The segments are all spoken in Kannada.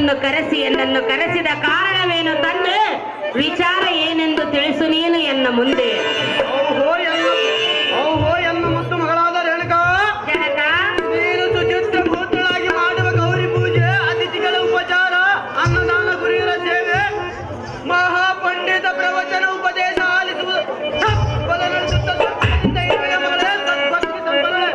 ಎನ್ನನ್ನು ಕರೆಸಿದ ಕಾರಣವೇನು ತಂದೆ? ವಿಚಾರ ಏನೆಂದು ತಿಳಿಸು ನೀನು ಎನ್ನ ಮುಂದೆ. ಓಹೋ ಎನ್ನ ಮುತ್ತು ಮಗಳಾದ ರೇಣುಕಾ, ಜನಕ, ನೀನು ಸುಚಿತ್ರ ಭೂತಳಾಗಿ ಮಾಡುವ ಗೌರಿ ಪೂಜೆ, ಅತಿಥಿಗಳ ಉಪಚಾರ, ಅನ್ನದಾನ, ಗುರಿಗಳ ಸೇವೆ, ಮಹಾಪಂಡಿತ ಪ್ರವಚನ ಉಪದೇಶ ಆಲಿಸುವುದು ತಪ್ಪದ ನಡೆಸುತ್ತ ಮಗಳೇ, ಸದ್ಭಕ್ತಿ ಸಂಪದಳೆ.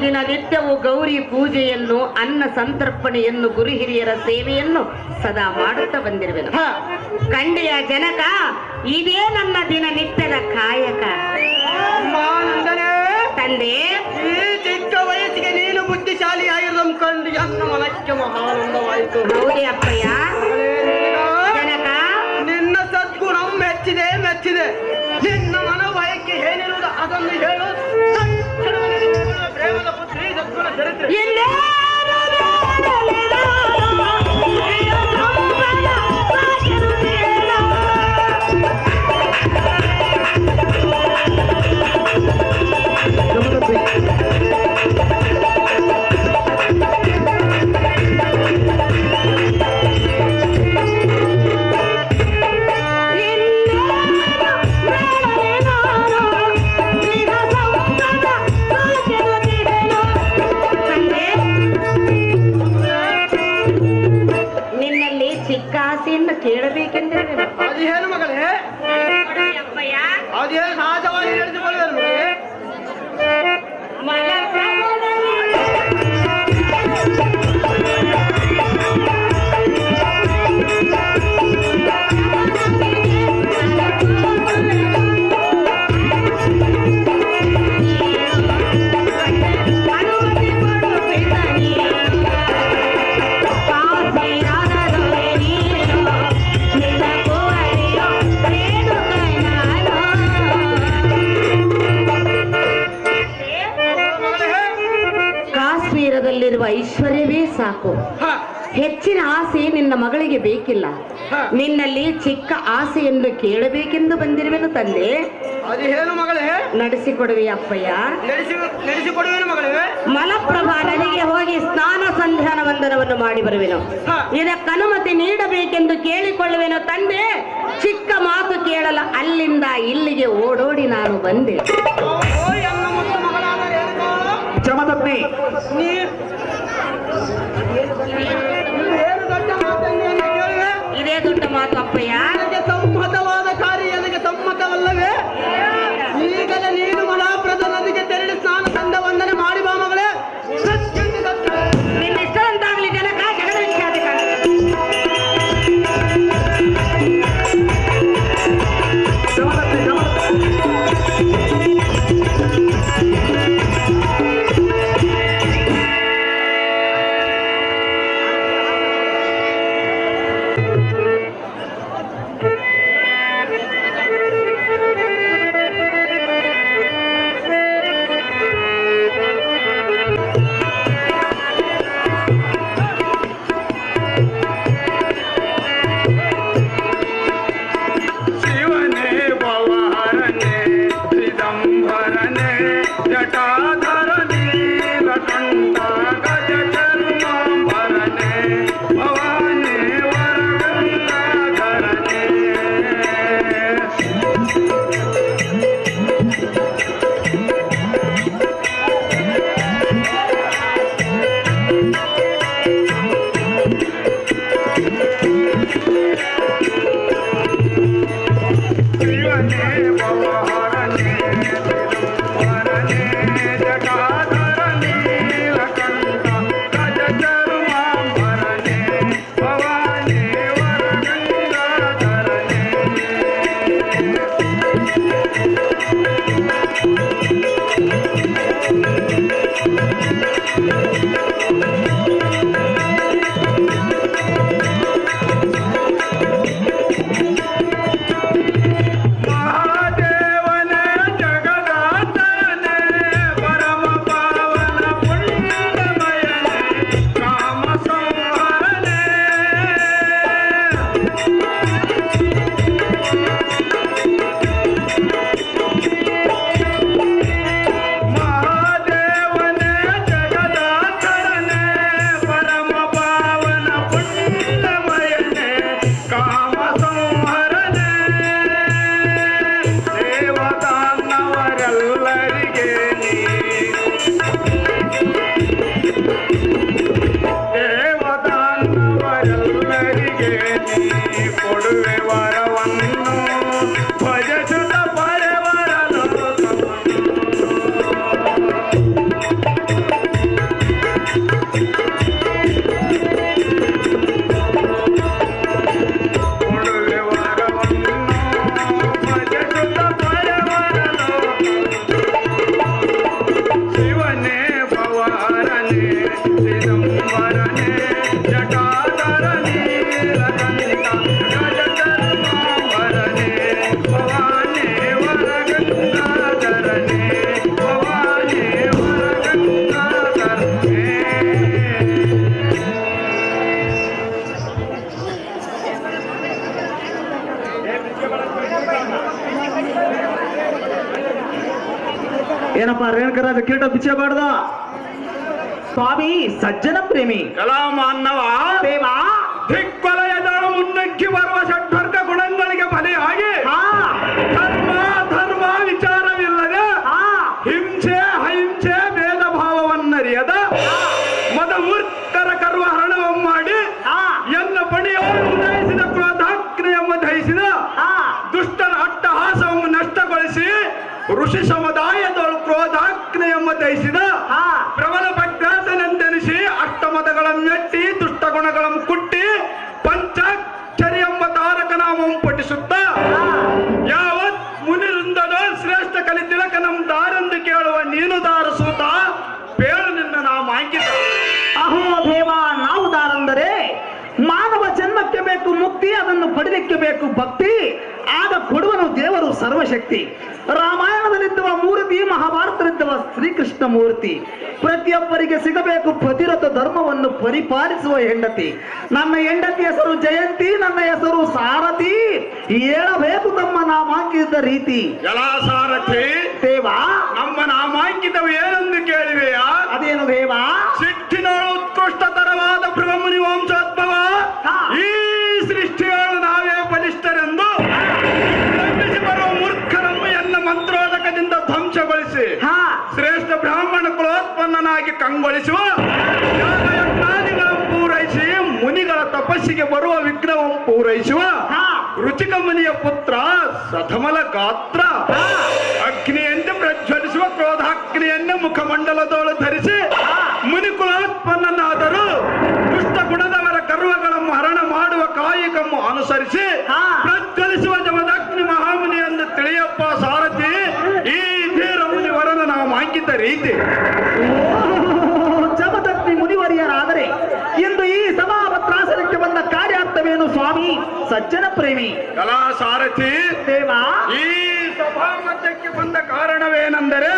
ದಿನನಿತ್ಯವೂ ಗೌರಿ ಪೂಜೆಯನ್ನು, ಅನ್ನ ಸಂತರ್ಪಣೆಯನ್ನು, ಗುರು ಹಿರಿಯರ ಸೇವೆಯನ್ನು ಸದಾ ಮಾಡುತ್ತಾ ಬಂದಿರುವೆನು. ಕಂಡೆಯ ಜನಕ, ಇದೇ ನನ್ನ ದಿನನಿತ್ಯದ ಕಾಯಕ. ತಂದೆ, ಈ ಚಿಕ್ಕ ವಯಸ್ಸಿಗೆ ನೀನು ಬುದ್ಧಿಶಾಲಿಯಾಗಿರೋದನ್ನು ಕಂಡು ಎನ್ನ ಮನಕ್ಕೆ ಮಹಾನಂದವಾಯಿತು. ಹೌದೇ ಅಪ್ಪಯ್ಯ. ಜನಕ, ನಿನ್ನ ಸದ್ಗುಣ ಮೆಚ್ಚಿದೆ. ನಿನ್ನ ಮನೋಭಯಕ್ಕೆ ಏನಿರುವುದು ಅದನ್ನು ಹೇಳು. ಪ್ರೇಮದ ಪುತ್ರಿ ಸದ್ಗುಣ ಚರಿತ್ರೆ ಕೇಳಬೇಕೆಂದ್ರೆ ಅದೇನು ಮಗಳೇ? ಅದೇನು ಸಹಜವಾಗಿ ಹೇಳಿದುಕೊಳ್ಳುವರು. ಐಶ್ವರ್ಯವೇ ಸಾಕು. ಹೆಚ್ಚಿನ ಆಸೆ ನಿನ್ನ ಮಗಳಿಗೆ ಬೇಕಿಲ್ಲ. ನಿನ್ನಲ್ಲಿ ಚಿಕ್ಕ ಆಸೆಯನ್ನು ಕೇಳಬೇಕೆಂದು ಬಂದಿರುವೆನು ತಂದೆ. ಅದೇನು ಮಗಳೇ? ನಡೆಸಿಕೊಡುವೆ ಅಪ್ಪಯ್ಯ. ನಡೆಸಿಕೊಡುವೇನು ಮಗಳೇ? ಮಲಪ್ರಭಾ ನದಿಗೆ ಹೋಗಿ ಸ್ನಾನ ಸಂಧ್ಯಾನ ವಂದನವನ್ನು ಮಾಡಿ ಬರುವೆನು. ಇದಕ್ಕನುಮತಿ ನೀಡಬೇಕೆಂದು ಕೇಳಿಕೊಳ್ಳುವೆನು ತಂದೆ. ಚಿಕ್ಕ ಮಾತು ಕೇಳಲು ಅಲ್ಲಿಂದ ಇಲ್ಲಿಗೆ ಓಡೋಡಿ ನಾನು ಬಂದೆ. ಚಮದತ್ನಿ, ಇದೇ ದೊಡ್ಡ ಮಾತು ಅಪ್ಪಯ್ಯ. ಸಮ್ಮತವಾದ ಕಾರ್ಯ ನನಗೆ ಸಮ್ಮತವಲ್ಲವೇ? ಈಗಲೇ ನೀನು ಮಲಾಪ್ರದ ನದಿಗೆ ತೆರಳಿ ಸ್ನಾನ ಸಂಧ ವಂದನೆ ಮಾಡಿ ಬಾ ಮಗಳೇ. ನಿನ್ನ ಇಷ್ಟವಂತಾಗಲಿ ಜನಕ. ಜಗದ ವಿಖ್ಯಾತಿ ಏನಪ್ಪ ರೇಣುಕರಾಜ ಕಿರೀಟ ಬಿಚ್ಚಬಾರ್ದ ಸ್ವಾಮಿ ಸಜ್ಜನ ಪ್ರೇಮಿ ಕಲಾಮಾನ್ನವ ದೇವಾ ದಿಕ್ವಲಯದ ಮುನ್ನಗ್ಗಿ ಬರುವ ಷಡ್ವರ್ಗ ಗುಣಗಳಿಗೆ ಬಲಿಯಾಗಿ ಹಾ ಧರ್ಮ ಧರ್ಮ ವಿಚಾರವಿಲ್ಲದೆ ಹಾ ಹಿಂಸೆ ಅಹಿಂಸೆ ಭೇದ ಭಾವವನ್ನರಿಯದ ಮದಮೂರ್ಖರ ಕರ್ವ ಹರಣವನ್ನು ಮಾಡಿ ಹಾ ಎನ್ನ ಬಣಿಯನ್ನು ಉದಯಿಸಿದ ಕ್ರೋಧಾಗ್ನಿಯನ್ನು ದಹಿಸಿದ ಹಾ ದುಷ್ಟರ ಅಟ್ಟಹಾಸವನ್ನು ನಷ್ಟಗೊಳಿಸಿ ಋಷಿ ಸಮುದಾಯದೊಳು ಕ್ರೋಧಾಗ್ನಿಯನ್ನು ದಹಿಸಿದ ಹಾ ಪ್ರಬಲ ಭಕ್ತಾಸನೆಂದೆನಿಸಿ ಅಷ್ಟಮತಗಳನ್ನು ಮೆಟ್ಟಿ ದುಷ್ಟ ಗುಣಗಳನ್ನು ಕುಟ್ಟಿ ಪಂಚಾಕ್ಷರಿ ಎಂಬ ತಾರಕ ನಾಮವನ್ನು ಪಠಿಸುತ್ತ ಯಾವತ್ ಮುನಿರುಂದದ ಶ್ರೇಷ್ಠ ಕಲಿ ತಿಲಕ ನಮ್ ದಾರೆಂದು ಕೇಳುವ ನೀನು ದಾರಸೂತ ಬೇಳು ನಿನ್ನ ನಾವು ಅಂಕಿತ ಅಹೋ ದೇವ ನಾವು ದಾರಂದರೆ ಮಾನವ ಜನ್ಮಕ್ಕೆ ಬೇಕು ಮುಕ್ತಿ, ಅದನ್ನು ಪಡೆಯಲಿಕ್ಕೆ ಬೇಕು ಭಕ್ತಿ, ಆಗ ಕೊಡುವನು ದೇವರು ಸರ್ವಶಕ್ತಿ. ರಾಮಾಯಣದಲ್ಲಿದ್ದವ ಮೂರ್ತಿ, ಮಹಾಭಾರತದಲ್ಲಿದ್ದವ ಶ್ರೀಕೃಷ್ಣ ಮೂರ್ತಿ. ಪ್ರತಿಯೊಬ್ಬರಿಗೆ ಸಿಗಬೇಕು ಪ್ರತಿರಥ ಧರ್ಮವನ್ನು ಪರಿಪಾಲಿಸುವ ಹೆಂಡತಿ. ನನ್ನ ಹೆಂಡತಿ ಹೆಸರು ಜಯಂತಿ, ನನ್ನ ಹೆಸರು ಸಾರಥಿ. ಹೇಳಬೇಕು ತಮ್ಮ ನಾಮಾಂಕಿತ ರೀತಿ. ಎಲ್ಲ ಸಾರಥಿ ದೇವಾ ನಮ್ಮ ನಾಮಾಂಕಿತವು ಏನೆಂದು ಕೇಳಿವೆಯಾ? ಅದೇನು ದೇವಾ? ಸಿಟ್ಟಿನೋಳು ಉತ್ಕೃಷ್ಟತರವಾದ ಬ್ರಹ್ಮನಿ ವಂಶೋದ್ಭವ. ಈ ಸೃಷ್ಟಿಯೋಳು ನಾವೇ ಬಲಿಷ್ಠರೆಂದು ನಂಬಿಸಿ ಬರುವ ಮೂರ್ಖರನ್ನು ಎನ್ನ ಮಂತ್ರೋದಕದಿಂದ ಧ್ವಂಸಗೊಳಿಸಿ ಹಾ ಶ್ರೇಷ್ಠ ಬ್ರಾಹ್ಮಣ ಕುಲೋತ್ಪನ್ನನಾಗಿ ಕಂಗೊಳಿಸುವ ಯಾಗಯಜ್ಞಾದಿಗಳನ್ನು ಪೂರೈಸಿ ಮುನಿಗಳ ತಪಸ್ಸಿಗೆ ಬರುವ ವಿಘ್ನವನ್ನು ಪೂರೈಸುವ ಹಾ ರುಚಿಕ ಮುನಿಯ ಪುತ್ರ ಸಧಮಲ ಗಾತ್ರ. ಅಗ್ನಿಯಂತೆ ಪ್ರಜ್ವಲಿಸುವ ಕ್ರೋಧಾಗ್ನಿಯನ್ನೇ ಮುಖಮಂಡಲದೋಳು ಧರಿಸಿ ಮುನಿಕುಲೋತ್ಪನ್ನನಾದರೂ ದುಷ್ಟ ಗುಣದವರ ಕರ್ವಗಳನ್ನು ಹರಣ ಮಾಡುವ ಕಾಯಿಕನ್ನು ಅನುಸರಿಸಿ ಪ್ರಜ್ವಲಿಸುವ ಜಮದಗ್ನಿ ಮಹಾಮುನಿ ಎಂದು ತಿಳಿಯಪ್ಪ ಸಾರಥಿ. ಈ ಧೀರ ಮುನಿವರನ ನಾವು ಅಂಕಿತ ರೀತಿ. ಜಮದಗ್ನಿ ಮುನಿವರಿಯರಾದರೆ ಇಂದು ಈ ಸಭಾಪತ್ರಾಸನಕ್ಕೆ ಬಂದ ಕಾರ್ಯಾರ್ಥವೇನು ಸ್ವಾಮಿ ಸಜ್ಜನ ಪ್ರೇಮಿ? ಕಲಾ ಸಾರಥಿ ದೇವಾ ಈ ಸಭಾ ಮಧ್ಯಕ್ಕೆ ಬಂದ ಕಾರಣವೇನೆಂದರೆ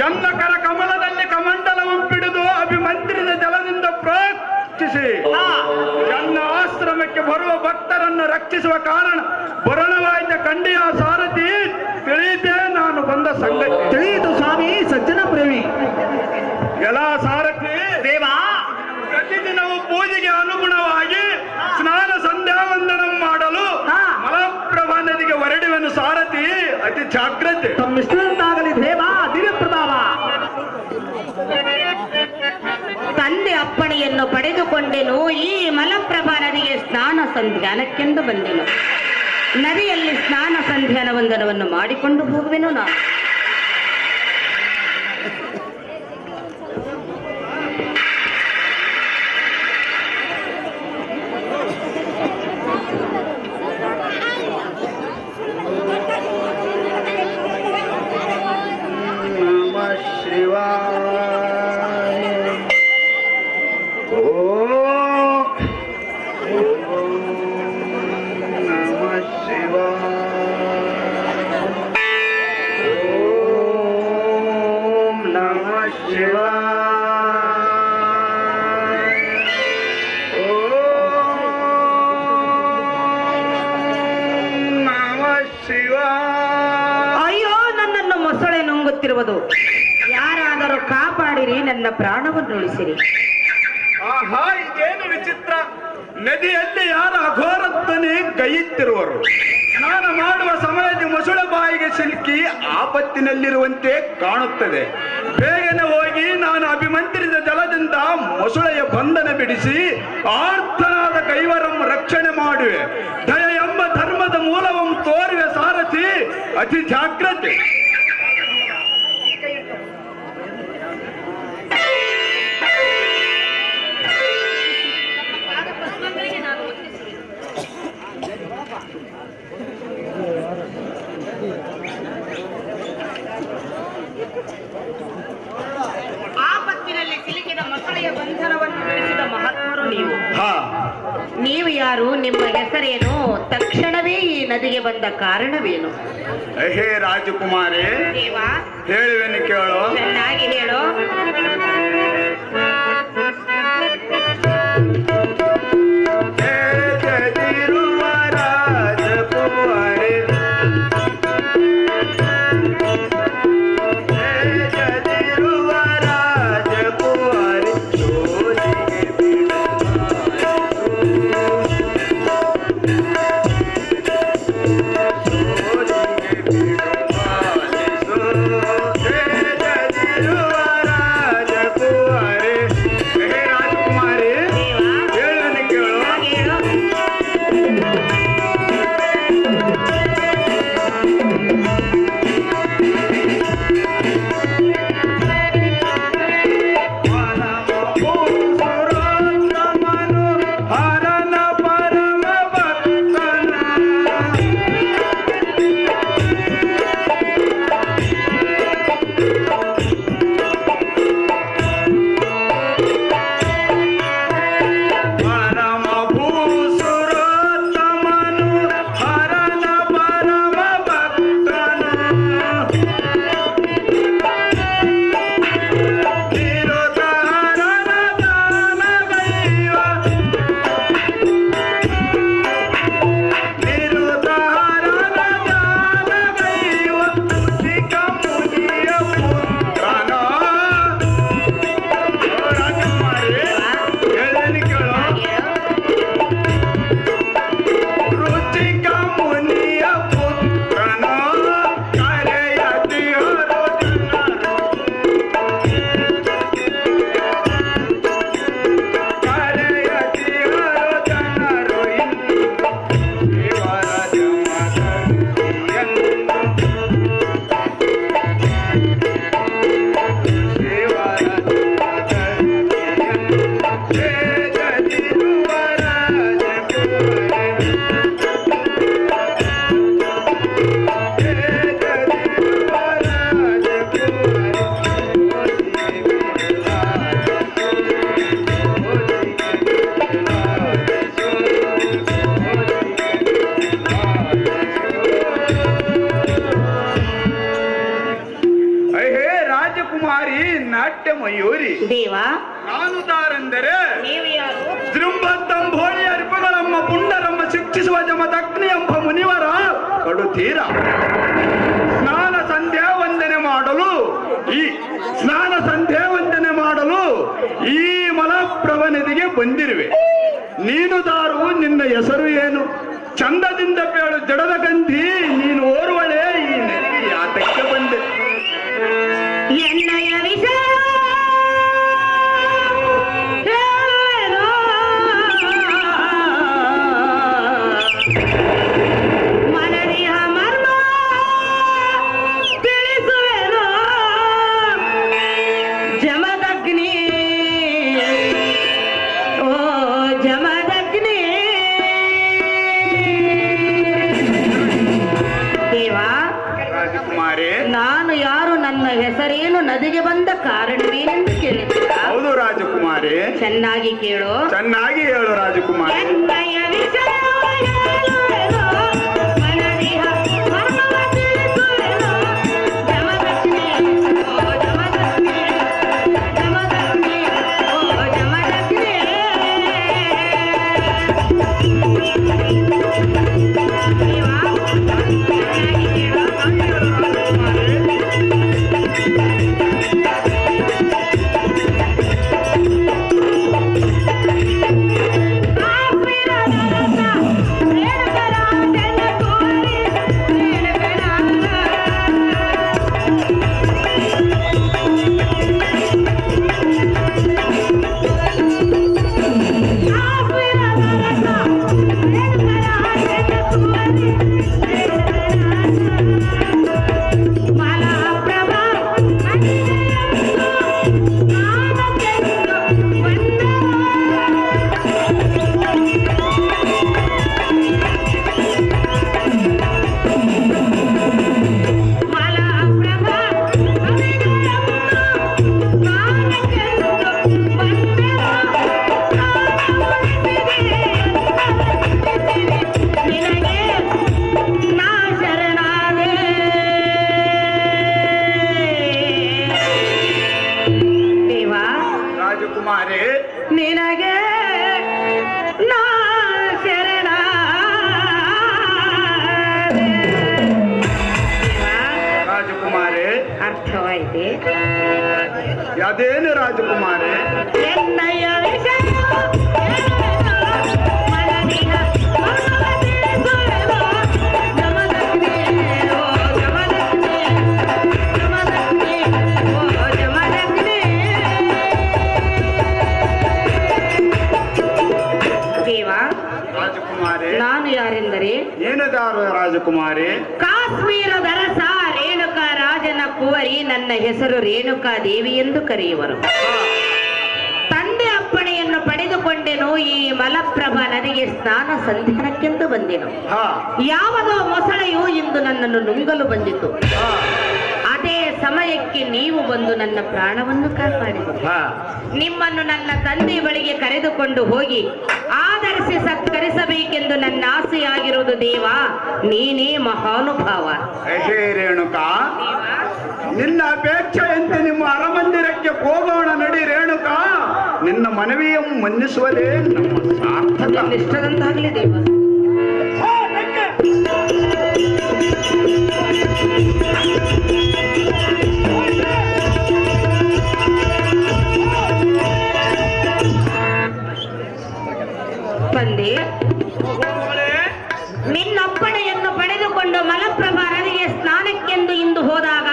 ಎನ್ನ ಕರ ಕಮಲದಲ್ಲಿ ಕಮಂಡಲವನ್ನು ಪಿಡಿದು ಅಭಿಮಂತ್ರಿದ ಜಲದಿಂದ ಪ್ರೋಕ್ಷಿಸಿ ನನ್ನ ಆಶ್ರಮಕ್ಕೆ ಬರುವ ಭಕ್ತರನ್ನು ರಕ್ಷಿಸುವ ಕಾರಣ ಬರಣವಾಯ್ತ ಕಂಡಿಯ ಸಾರಥಿ ತಿಳಿದೇ ನಾನು ಬಂದ ಸಂಗತಿ. ತಿಳಿಯಿತು ಸ್ವಾಮಿ ಸಜ್ಜನ ಪ್ರೇಮಿ. ಎಲ್ಲ ಸಾರಥಿ ದೇವಾ ಪ್ರತಿದಿನವೂ ಪೂಜೆಗೆ ಅನುಗುಣವಾಗಿ ಸ್ನಾನ ಸಂಧ್ಯಾವಂದನ ಮಾಡಲು ಮಲಪ್ರಭಾ ನದಿಗೆ ಹೊರಡುವೆನು ಸಾರಥಿ. ಅತಿ ಜಾಗ್ರತೆ. ತಮ್ಮಿಷ್ಟಂತಾಗಲಿ ದೇವಾ ದಿವ್ಯ ಪ್ರಭಾವ. ತಂದೆ ಅಪ್ಪಣೆಯನ್ನು ಪಡೆದುಕೊಂಡೆನು. ಈ ಮಲಪ್ರಭಾ ನದಿಗೆ ಸ್ನಾನ ಸಂಧ್ಯಾನಕ್ಕೆಂದು ಬಂದೆನು. ನದಿಯಲ್ಲಿ ಸ್ನಾನ ಸಂಧ್ಯಾನ ವಂದನವನ್ನು ಮಾಡಿಕೊಂಡು ಹೋಗುವೆನು ನಾನು. ಅಯ್ಯೋ ನನ್ನನ್ನು ಮೊಸಳೆ ನುಂಗುತ್ತಿರುವುದು. ಯಾರಾದರೂ ಕಾಪಾಡಿರಿ, ನನ್ನ ಪ್ರಾಣವನ್ನು ಉಳಿಸಿರಿ. ಆಹಾ ಇದೇನು ವಿಚಿತ್ರ. ನದಿಯಲ್ಲಿ ಯಾರ ಅಘೋರತ್ವನೇ ಗೈಯುತ್ತಿರುವರು. ಸ್ನಾನ ಮಾಡುವ ಸಮಯದಲ್ಲಿ ಮೊಸಳೆ ಬಾಯಿಗೆ ಸಿಲುಕಿ ಆಪತ್ತಿನಲ್ಲಿರುವಂತೆ ಕಾಣುತ್ತದೆ. ಬೇಗನೆ ಹೋಗಿ ನಾನು ಅಭಿಮಂತ್ರಿದ ಜಲದಿಂದ ಮೊಸಳೆಯ ಬಂಧನ ಬಿಡಿಸಿ ಆರ್ತನಾದ ಕೈವರನ್ನು ರಕ್ಷಣೆ ಮಾಡುವೆ. ದಯ ಎಂಬ ಧರ್ಮದ ಮೂಲವನ್ನು ತೋರಿವೆ ಸಾರಥಿ. ಅತಿ ಜಾಗ್ರತೆ. ಆಪತ್ತಿನಲ್ಲಿ ಸಿಲುಕಿದ ಮೊಸಳೆಯ ಬಂಧನವನ್ನು ಬಿಡಿಸಿದ ಮಹಾತ್ಮರು ನೀವು. ನೀವು ಯಾರು? ನಿಮ್ಮ ಹೆಸರೇನು? ತಕ್ಷಣವೇ ಈ ನದಿಗೆ ಬಂದ ಕಾರಣವೇನು? ಹೇ ರಾಜಕುಮಾರಿ ದೇವಾ ಹೇಳುವೆನು ಕೇಳು. ಚೆನ್ನಾಗಿ ಹೇಳು. ದೇವ ನಾನು ತಾರೆಂದರೆ ನೀವು ಯಾರು? ಜೃಂಭತ್ತಂಭೋಳಿ ಅರಿಪುಗಳಮ್ಮ ಪುಂಡರಮ್ಮ ಶಿಕ್ಷಿಸುವ ಜಮದಗ್ನಿ ಎಂಬ ಮುನಿವರ ಕಡುತೀರ ಸ್ನಾನ ಸಂಧ್ಯಾ ವಂದನೆ ಮಾಡಲು ಈ ಮಲಪ್ರಭ ನದಿಗೆ ಬಂದಿರುವೆ. ನೀನು ದಾರು, ನಿನ್ನ ಹೆಸರು ಏನು? ಚಂದದಿಂದ ಬೇಳು ಜಡದ ಗಂಧಿ, ನೀನು ಓರ್ವಳೆ ಈ ನದಿಗೆ ಯಾತಕ್ಕೆ ಬಂದೆ? ಎನ್ನಯ ವಿಷಯ ಹೇಳುವೆನೋ, ಮನದಿಯ ಮರ್ಮ ತಿಳಿಸುವೆನೋ. ಜಮದಗ್ನಿ, ಓ ಜಮದಗ್ನಿ. ದೇವಾ, ರಾಜಕುಮಾರಿ, ನಾನು ಯಾರು, ನನ್ನ ಹೆಸರೇನು, ನದಿಗೆ ಬಂದ ಕಾರಣವೇನೆಂದು ಕೇಳಿದ್ದೀರಾ? ಹೌದು ರಾಜಕುಮಾರಿ, ಚೆನ್ನಾಗಿ ಕೇಳು. ಚೆನ್ನಾಗಿ ಹೇಳು ರಾಜಕುಮಾರಿ. ಎನ್ನಯ ವಿಷಯವ ಹೇಳುವೆನೋ, ಮನದಿಯ ಮರ್ಮವ ತಿಳಿಸುವೆನೋ. ಜಮದಗ್ನಿ, ಓ ಜಮದಗ್ನಿ, ಜಮದಗ್ನಿ, ಓ ಜಮದಗ್ನಿ. ದೇವಾ, ಚೆನ್ನಾಗಿ ಕೇಳು. ರಾಜಕುಮಾರಿ, ನಿನಗೆ ನಾ ಶರಣಾದೆ. ರಾಜಕುಮಾರಿ, ಅರ್ಥವಾಯಿತೆ? ಅದೇನು ರಾಜಕುಮಾರಿ? ಎನ್ನಯ ವಿಷಯ ಮನದಿಯ ಮರ್ಮವ ತಿಳಿಸುವೆನೋ. ಜಮದಗ್ನಿ, ಓ ಜಮದಗ್ನಿ, ಜಮದಗ್ನಿ, ಓ ಜಮದಗ್ನಿ. ದೇವ, ರಾಜಕುಮಾರಿ, ನಾನು ಯಾರೆಂದರೆ ಏನದಾರು ರಾಜಕುಮಾರಿ? ಕಾಶ್ಮೀರದ ರಸ ರೇಣುಕಾ ರಾಜನ ಕುವರಿ. ನನ್ನ ಹೆಸರು ರೇಣುಕಾ ದೇವಿ ಎಂದು ಕರೆಯುವರು. ತಂದೆ ಅಪ್ಪಣೆಯನ್ನು ಪಡೆದುಕೊಂಡೆನು. ಈ ಮಲಪ್ರಭಾ ನದಿಗೆ ಸ್ನಾನ ಸಂಧಾನಕ್ಕೆಂದು ಬಂದೆನು. ಹಾ ಯಾವುದೋ ಮೊಸಳೆಯು ಇಂದು ನನ್ನನ್ನು ನುಂಗಲು ಬಂದಿತು. ಹಾ ಅದೇ ಸಮಯಕ್ಕೆ ನೀವು ಬಂದು ನನ್ನ ಪ್ರಾಣವನ್ನು ಕಾಪಾಡಿದರು. ಹಾ ನಿಮ್ಮನ್ನು ನನ್ನ ತಂದೆ ಬಳಿಗೆ ಕರೆದುಕೊಂಡು ಹೋಗಿ ಆದರಿಸಿ ಸತ್ಕರಿಸಬೇಕೆಂದು ನನ್ನ ಆಸೆಯಾಗಿರುವುದು. ದೇವ, ನೀನೇ ಮಹಾನುಭಾವ. ಹೇ ರೇಣುಕಾ, ನಿನ್ನ ಅಪೇಕ್ಷೆಯಂತೆ ನಿಮ್ಮ ಅರಮಂದಿರಕ್ಕೆ ಹೋಗೋಣ ನಡಿ ರೇಣುಕಾ. ನಿನ್ನ ಮನವಿಯನ್ನು ಮನ್ನಿಸುವುದೇ ನಮ್ಮ ಸಾರ್ಥಕ. ಇಷ್ಟದಂತಾಗಲಿ ದೇವ. ಬಂದೆ. ನಿನ್ನಪ್ಪಣೆಯನ್ನು ಪಡೆದುಕೊಂಡು ಮಲಪ್ರಭಾ ನದಿಗೆ ಸ್ನಾನಕ್ಕೆಂದು ಇಂದು ಹೋದಾಗ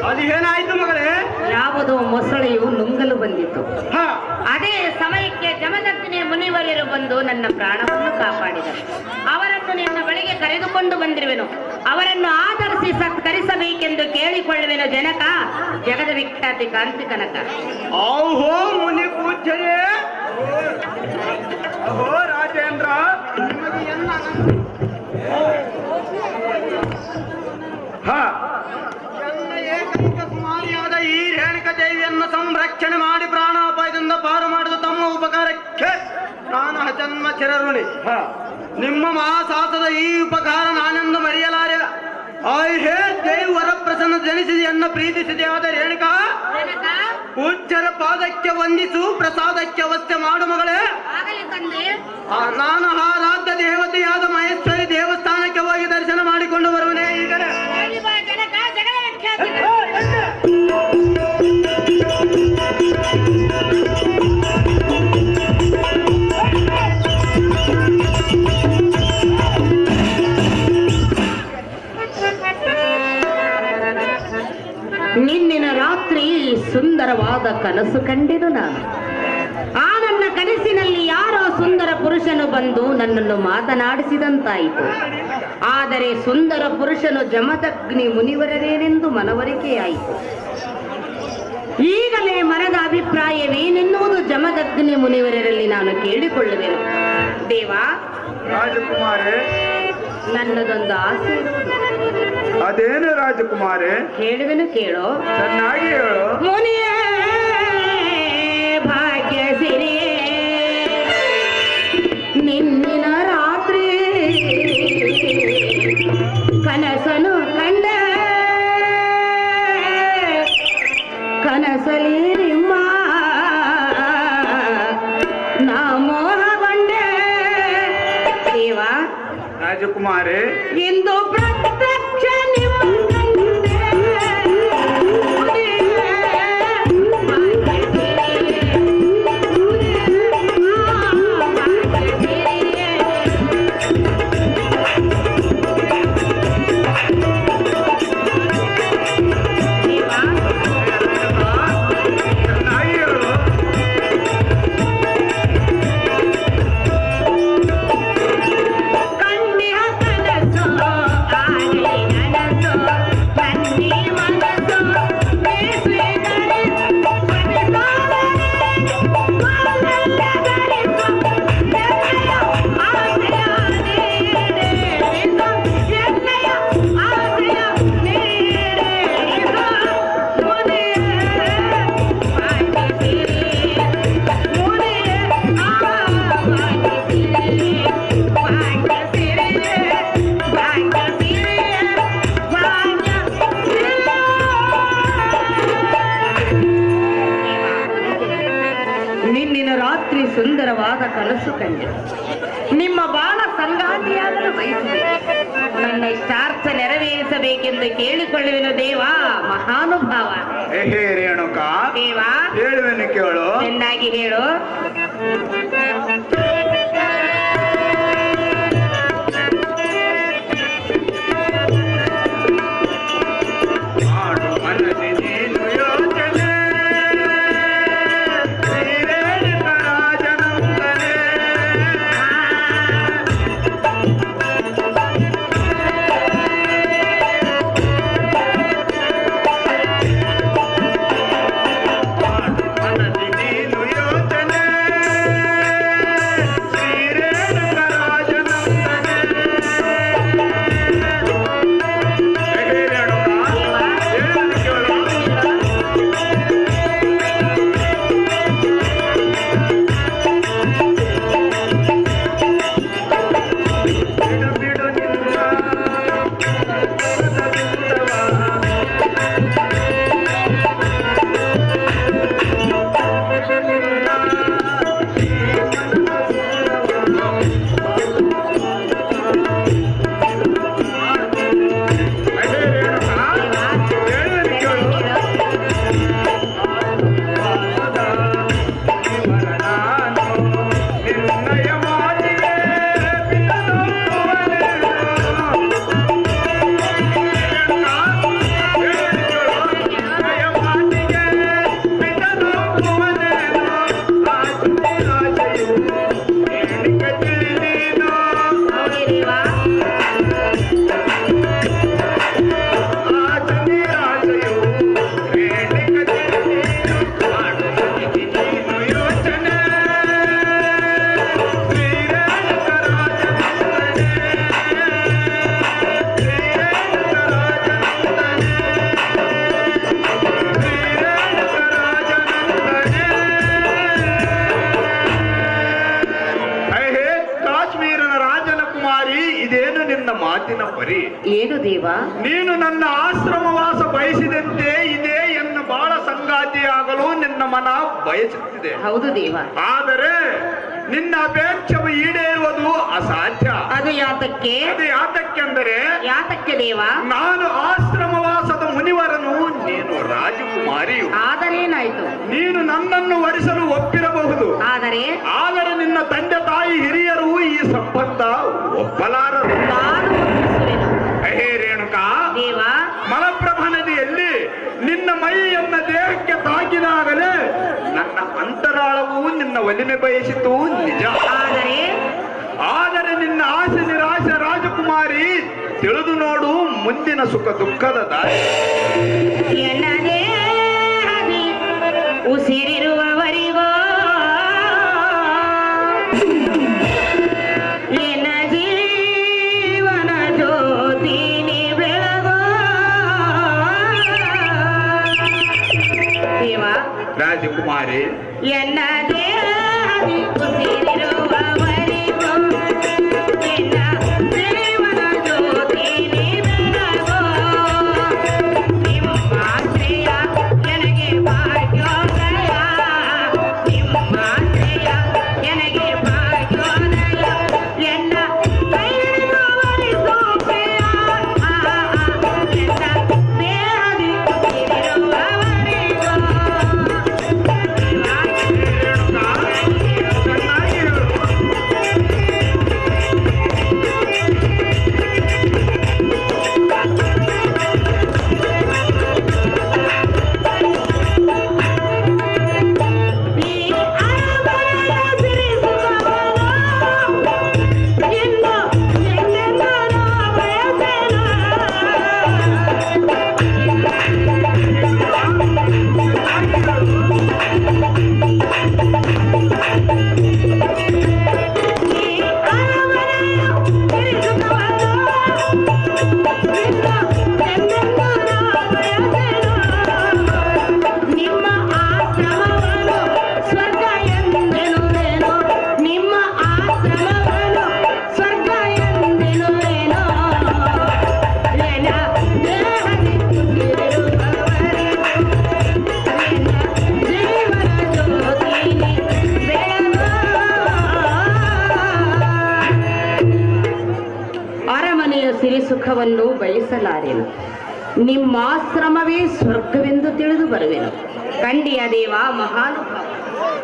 ಅದು ಏನಾಯ್ತು ಮಗಳೇ? ಯಾವುದೋ ಮೊಸಳೆಯು ನುಂಗಲು ಬಂದಿತು. ಹಾ ಅದೇ ಸಮಯಕ್ಕೆ ಜಮದಗ್ನಿ ಮುನಿವರರು ಬಂದು ನನ್ನ ಪ್ರಾಣವನ್ನು ಕಾಪಾಡಿದರು. ಅವರನ್ನು ನಿನ್ನ ಬಳಿಗೆ ಕರೆದುಕೊಂಡು ಬಂದಿರುವೆನು. ಅವರನ್ನು ಆದರಿಸಿ ಸತ್ಕರಿಸಬೇಕೆಂದು ಕೇಳಿಕೊಳ್ಳುವೆನು. ಜನಕ, ಜಗದ ವಿಖ್ಯಾತಿ ಕಾಂತಿ ಕನಕ. ಓಹೋ ಮುನಿ ಪೂಜ್ಯರೇ, ಅಹೋ ರಾಜೇಂದ್ರ, ಹಾ ನನ್ನ ಏಕೈಕ ಕುಮಾರಿಯಾದ ಈ ರೇಣುಕಾ ದೇವಿಯನ್ನು ಸಂರಕ್ಷಣೆ ಮಾಡಿ ಪ್ರಾಣಾಪಾಯದಿಂದ ಪಾರು ಮಾಡಿದ ತಮ್ಮ ಉಪಕಾರಕ್ಕೆ ನಾನು ಅಜನ್ಮ ಚಿರಋಣಿ. ಹಾ ನಿಮ್ಮ ಮಹಾಸಾಹಸದ ಈ ಉಪಕಾರ ನಾನೆಂದು ಮರೆಯಲಾರೆ. ಆಯ್ ಹೇ ದೇವ್ ವರಪ್ರಸನ್ನ ಜನಿಸಿದೆ ಅನ್ನ ಪ್ರೀತಿಸಿದೆ ಆದ ರೇಣುಕಾ ಪೂಜ್ಯರ ಪಾದಕ್ಕೆ ವಂದಿಸು ಪ್ರಸಾದಕ್ಕೆ ಅವಸ್ಥೆ ಮಾಡು ಮಗಳೇ. ನಾನು ಆರಾಧ್ಯ ದೇವತೆಯಾದ ಮಹೇಶ್ವರಿ ದೇವಸ್ಥಾನಕ್ಕೆ ಹೋಗಿ ದರ್ಶನ ಮಾಡಿಕೊಂಡು ಬರುವನೇ ಈಗಲೇ. ನಿನ್ನಿನ ರಾತ್ರಿ ಸುಂದರವಾದ ಕನಸು ಕಂಡೆನು ನಾನು. ಆ ನನ್ನ ಕನಸಿನಲ್ಲಿ ಯಾರೋ ಸುಂದರ ಪುರುಷನು ಬಂದು ನನ್ನನ್ನು ಮಾತನಾಡಿಸಿದಂತಾಯಿತು. ಆದರೆ ಸುಂದರ ಪುರುಷನು ಜಮದಗ್ನಿ ಮುನಿವರರೇನೆಂದು ಮನವರಿಕೆಯಾಯಿತು. ಈಗಲೇ ಮನದ ಅಭಿಪ್ರಾಯವೇನೆನ್ನುವುದು ಜಮದಗ್ನಿ ಮುನಿವರರಲ್ಲಿ ನಾನು ಕೇಳಿಕೊಳ್ಳುವೆನು. ದೇವಾ, ರಾಜಕುಮಾರೇ, ನನ್ನದೊಂದು ಆಸೆ ಇರುವುದು. ಅದೇನು ರಾಜಕುಮಾರೇ? ಹೇಳುವೆನು, ಕೇಳೋ. ಚೆನ್ನಾಗಿ ಹೇಳು. ಮುನಿಯೇ ಭಾಗ್ಯ ಸಿರಿಯೇ, ನಿನ್ನಿನ ರಾತ್ರಿ ಕನಸನು ಕಂಡೆ, ಕನಸಲಿ ನಿಮ್ಮ ನಾ ಮೋಹಗೊಂಡೆ. ದೇವಾ, ರಾಜಕುಮಾರೇ, ಇಂದು ಪ್ರತ್ಯಕ್ಷ ನಿಮ್ಮ ಸುಂದರವಾದ ಕನಸು ಕಂಡೆ. ನಿಮ್ಮ ಬಾಳ ಸಂಗಾತಿಯಾಗಲು ಬಯಸಿದೆ. ನನ್ನ ಇಷ್ಟಾರ್ಥ ನೆರವೇರಿಸಬೇಕೆಂದು ಕೇಳಿಕೊಳ್ಳುವೆನು ದೇವಾ, ಮಹಾನುಭಾವ. ಹೇ ರೇಣುಕಾ, ದೇವಾ, ಹೇಳುವೆನು ಕೇಳು. ಚೆನ್ನಾಗಿ ಹೇಳು. ಮಾತಿನ ಪರಿ. ಏನು ದೇವ? ನೀನು ನನ್ನ ಆಶ್ರಮವಾಸ ಬಯಸಿದಂತೆ ಇದೆ ಎನ್ನು ಬಹಳ ಸಂಗಾತಿಯಾಗಲು ನಿನ್ನ ಮನ ಬಯಸುತ್ತಿದೆ. ಹೌದು ದೇವ. ಆದರೆ ನಿನ್ನ ಅಪೇಕ್ಷವು ಈಡೇರುವುದು ಅಸಾಧ್ಯ. ಅದು ಯಾತಕ್ಕೆ? ಅದು ಯಾತಕ್ಕೆಂದರೆ ಯಾತಕ್ಕೆ ದೇವ? ನಾನು ಆಶ್ರಮವಾಸದ ಮುನಿವರನು, ನೀನು ರಾಜಕುಮಾರಿಯು. ಆದರೇನಾಯ್ತು? ನೀನು ನನ್ನನ್ನು ವರಿಸಲು ಒಪ್ಪಿರಬಹುದು, ಆದರೆ ನಿನ್ನ ತಂದೆ ತಾಯಿ ಹಿರಿಯರು ಈ ಸಂಬಂಧ ಒಪ್ಪಲಾರರು. ನಾನು ಒಪ್ಪಿಸುವೆನು. ಹೇ ರೇಣುಕಾ ದೇವ, ಮಲಪ್ರಭಾ ನದಿಯಲ್ಲಿ ನಿನ್ನ ಮೈಯನ್ನ ದೇಹಕ್ಕೆ ತಾಕಿದಾಗಲೇ ನನ್ನ ಅಂತರಾಳವು ನಿನ್ನ ಒಲಿಮೆ ಬಯಸಿತು ನಿಜ. ಆದರೆ ನಿನ್ನ ಆಸೆ ನಿರಾಶೆ ರಾಜಕುಮಾರಿ, ತಿಳಿದು ನೋಡು ಮುಂದಿನ ಸುಖ ದುಃಖದ ದಾರಿ. ಎನ್ನದೇ ಹದಿ ಉಸಿರಿರುವವರಿಗೋ ಎನ್ನ ಜೀವನ ಜ್ಯೋತಿ ನೀ ಬೆಳಗೋ. ದೇವ, ರಾಜಕುಮಾರಿ ಎನ್ನದೇ ಹದಿ ಉಸಿರಿರುವವರಿಗೋ ಎನ್ನ ಜೀವನ ಜ್ಯೋತಿ ನೀ ಬೆಳಗೋ. ನಿಮ್ಮ ಆಶ್ರಯ ನನಗೆ ಭಾಗ್ಯೋದಯ, ನಿಮ್ಮ ಆಶ್ರಯ ನನಗೆ ಭಾಗ್ಯೋದಯ. ಎನ್ನ ಕೈ ಹಿಡಿದುವರಿಸೋ ಪ್ರಿಯ, ಎನ್ನ ದೇಹದಿ ಉಸಿರಿರುವವರಿಗೋ. ಈ ಅರಮನೆಯ ಸಿರಿಸುಖವನ್ನು ಇನ್ನು ಎಂದೆಂದೂ ನಾ ಬಯಸೆನು. ಈ ಅರಮನೆಯ ಸಿರಿಸುಖವನ್ನು ಇನ್ನು ಎಂದೆಂದೂ ನಾ ಬಯಸೆನು. ನಿಮ್ಮ ಆಶ್ರಮವನ್ನು ಸ್ವರ್ಗ ಎಂದೆನುವೆನು, ನಿಮ್ಮ ಆಶ್ರಮವನ್ನು ಸ್ವರ್ಗ ಎಂದೆನುವೆನು. ಎನ್ನ ದೇಹದಿ ಉಸಿರಿರುವವರೆಗೂ ಎನ್ನ ಜೀವನ ಜ್ಯೋತಿ ನೀ ಬೆಳಗೋ. ಅರಮನೆಯ ಸಿರಿ ಸುಖವನ್ನು ಬಯಸಲಾರೆನು, ನಿಮ್ಮಾಶ್ರಮವೇ ಸ್ವರ್ಗವೆಂದು ತಿಳಿದು ಬರುವೆನು. ಕಂಡಿಯ ದೇವ ಮಹಾನುಭಾವ.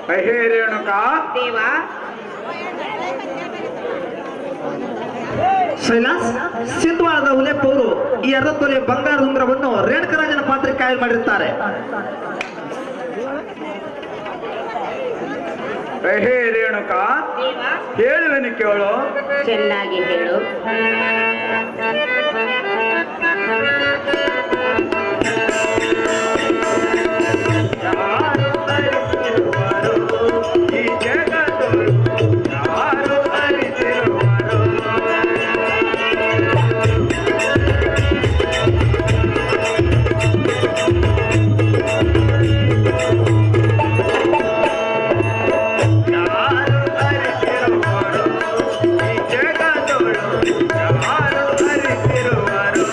ಹೇ ರೇಣುಕಾ ದೇವ, ಶೈಲಾಸ್, ಸಿದ್ಧವಾದ ಉಲೆಪ್ಪವರು ಈ 2 ತೊಲೆ ಬಂಗಾರ ಉಂಗುರವನ್ನು ರೇಣುಕರಾಜನ ಪಾತ್ರಕ್ಕೆ ಕಾಯಲ್ ಮಾಡಿರ್ತಾರೆ. ಹೇ ರೇಣುಕಾ ದೇವ, ಹೇಳುವೆನು ಕೇಳು. ಚೆನ್ನಾಗಿ ಹೇಳು. ಯಾರು ಅರಿತಿರುವರು ಈ ಜಗದೊಳು, ಯಾರು ಅರಿತಿರುವರು. ಯಾರು ಅರಿತಿರುವರು ಈ ಜಗದೊಳು, ಯಾರು ಅರಿತಿರುವರು.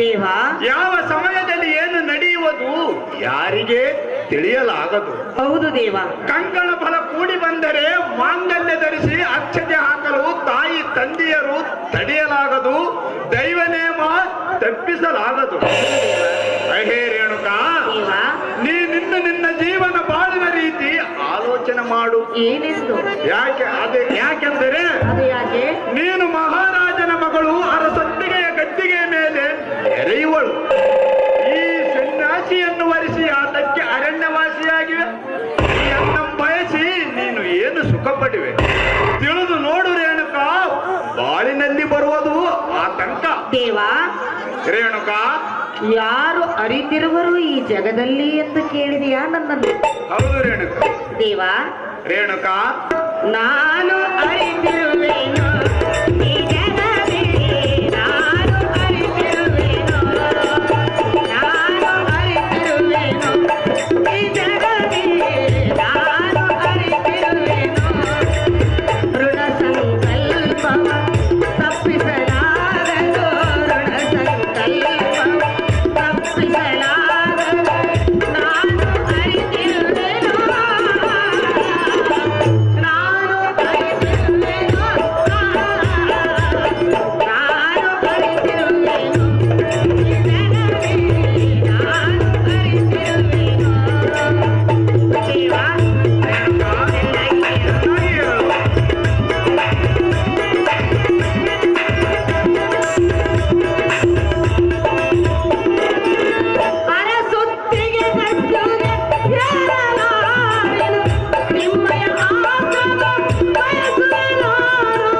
ದೇವ ಯಾವ ಸಮಯದಲ್ಲಿ ಏನು ನಡೆಯುವುದು ಯಾರಿಗೆ ತಿಳಿಯಲಾಗದು. ಹೌದು ದೇವ. ಕಂಕಣ ಫಲ ಕೂಡಿ ಬಂದರೆ ಮಾಂಗಲ್ಯ ಧರಿಸಿ ಅಕ್ಷತೆ ಹಾಕಲು ತಾಯಿ ತಂದೆಯರು ತಡೆಯಲಾಗದು, ದೈವ ನೇಮ ತಪ್ಪಿಸಲಾಗದು. ಹೇ ರೇಣುಕಾ, ದೇವ ನಿನ್ನ ಜೀವನ ಬಾಳಿನ ರೀತಿ ಆಲೋಚನೆ ಮಾಡು. ಏನೆಂದು? ಯಾಕೆಂದರೆ ಅದು ಯಾಕೆ? ನೀನು ಮಹಾರಾಜನ ಮಗಳು, ಅರಸೊತ್ತಿಗೆಯ ಗದ್ದಿಗೆ ಮೇಲೆ ಎರೆಯುವಳು. ಈ ಸನ್ಯಾಸಿಯನ್ನು ವರಿಸಿ ಆತಕ್ಕೆ ಅರಣ್ಯವಾಸಿಯಾಗಿವೆ. ಎನ್ನ ಬಯಸಿ ನೀನು ಏನು ಸುಖ ಪಡಿವೆ ತಿಳಿದು ನೋಡು ರೇಣುಕಾ. ಬಾಳಿನಲ್ಲಿ ಬರುವುದು ಆತಂಕ. ದೇವ ರೇಣುಕಾ, ಯಾರು ಅರಿತಿರುವರು ಈ ಜಗದಲ್ಲಿ ಎಂದು ಕೇಳಿದೆಯಾ ನನ್ನನ್ನು? ಹೌದು ರೇಣುಕಾ. ದೇವ ರೇಣುಕಾ, ನಾನು ಅರಿತಿರುವೆನು ಈ ಜಗದಲ್ಲಿ, ನಾನು ಅರಿತಿರುವೆನು, ನಾನು ಅರಿತಿರುವೆನು ಈ ಜಗದಲ್ಲಿ, ನಾನು ಅರಿತಿರುವೆನು. ಋಣ ಸಂಕಲ್ಪವ ತಪ್ಪಿಸಲಾಗದು, ಋಣ ಸಂಕಲ್ಪವ ತಪ್ಪಿಸಲಾಗದು. ನಾನು ಅರಿತಿರುವೆನು, ನಾನು ಅರಿತಿರುವೆನು, ನಾನು ಅರಿತಿರುವೆನು ಈ ಜಗದಲ್ಲಿ, ನಾನು ಅರಿತಿರುವೆನು. ದೇವ ಚೆನ್ನಾಗಿ ಹೇಳು. ಅರಸೊತ್ತಿಗೆ ಗದ್ದುಗೆ ಏರಲಾರೆನು, ನಿಮ್ಮಯ ಆಸವ ಬಯಸುವೆ ನಾನು.